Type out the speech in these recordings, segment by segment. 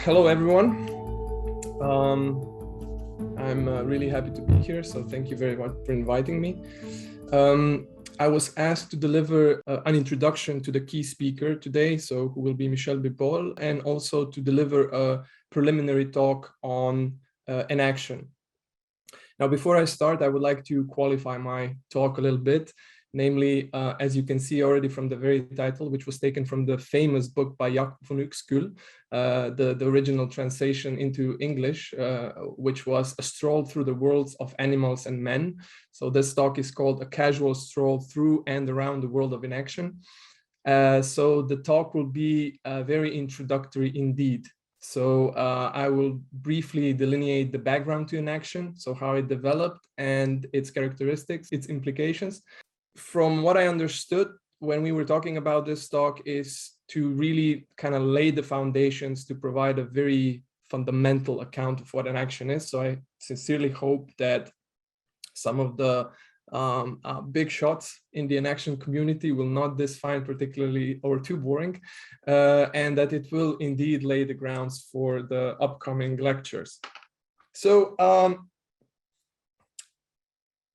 Hello, everyone. I'm really happy to be here, so thank you very much for inviting me. I was asked to deliver an introduction to the key speaker today, so who will be Michel Bipol, and also to deliver a preliminary talk on enaction. Now, before I start, I would like to qualify my talk a little bit. Namely, as you can see already from the very title, which was taken from the famous book by Jacob van Uexküll, the original translation into English, which was A Stroll Through the Worlds of Animals and Men. So this talk is called A Casual Stroll Through and Around the World of Enaction. So the talk will be very introductory indeed. So I will briefly delineate the background to enaction, so how it developed and its characteristics, its implications. From what I understood when we were talking about this talk is to really kind of lay the foundations to provide a very fundamental account of what enaction is. So I sincerely hope that some of the big shots in the enaction community will not find particularly or too boring, and that it will indeed lay the grounds for the upcoming lectures. So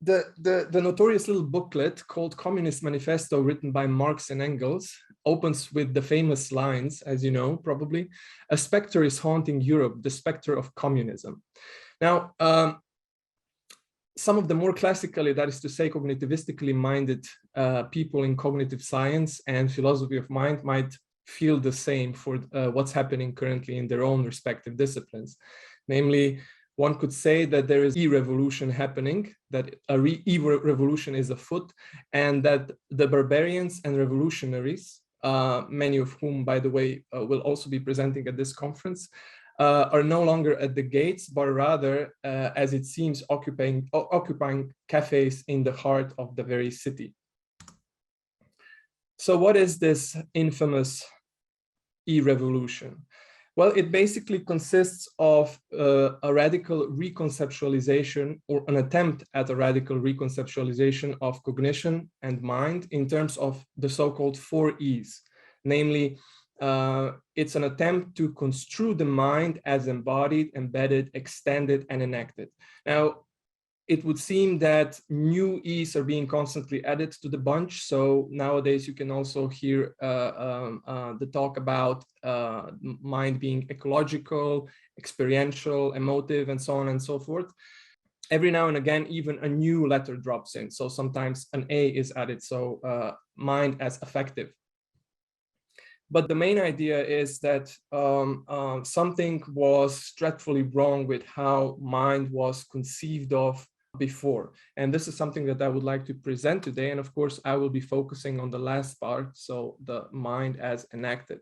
the notorious little booklet called Communist Manifesto, written by Marx and Engels, opens with the famous lines, as you know, probably, "A specter is haunting Europe, the specter of communism." Now, some of the more classically, that is to say, cognitivistically minded people in cognitive science and philosophy of mind might feel the same for what's happening currently in their own respective disciplines. Namely, one could say that there is e-revolution happening, that e-revolution is afoot, and that the barbarians and revolutionaries, many of whom, by the way, will also be presenting at this conference, are no longer at the gates, but rather, as it seems, occupying cafes in the heart of the very city. So what is this infamous e-revolution? Well, it basically consists of a radical reconceptualization, or an attempt at a radical reconceptualization of cognition and mind in terms of the so-called 4 E's. Namely, it's an attempt to construe the mind as embodied, embedded, extended, and enacted. Now, it would seem that new E's are being constantly added to the bunch. So nowadays you can also hear the talk about mind being ecological, experiential, emotive, and so on and so forth. Every now and again, even a new letter drops in. So sometimes an A is added, so mind as affective. But the main idea is that something was dreadfully wrong with how mind was conceived of before. And this is something that I would like to present today. And of course, I will be focusing on the last part, so the mind as enacted.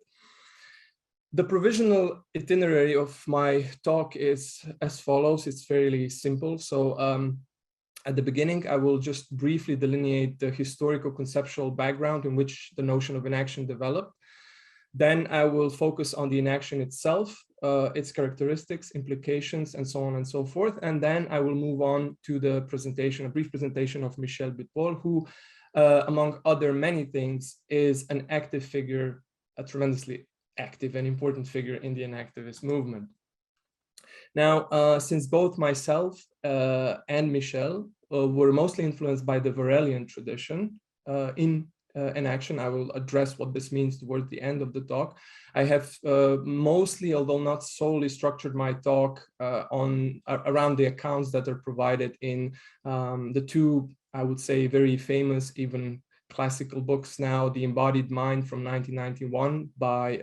The provisional itinerary of my talk is as follows. It's fairly simple. So at the beginning, I will just briefly delineate the historical conceptual background in which the notion of enaction developed. Then I will focus on the enaction itself, its characteristics, implications, and so on and so forth. And then I will move on to the presentation, a brief presentation of Michel Bipol, who, among other many things, is an active figure, a tremendously active and important figure in the enactivist movement. Now, since both myself and Michel were mostly influenced by the Vörösian tradition in enaction, I will address what this means towards the end of the talk. I have mostly, although not solely, structured my talk around the accounts that are provided in the two, I would say, very famous, even classical books now, The Embodied Mind from 1991 by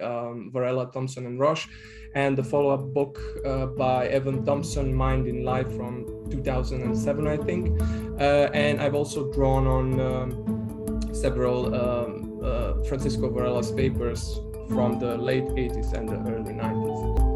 Varela, Thompson, and Roche, and the follow-up book by Evan Thompson, Mind in Life from 2007, I think. And I've also drawn on several Francisco Varela's papers from the late 80s and the early 90s.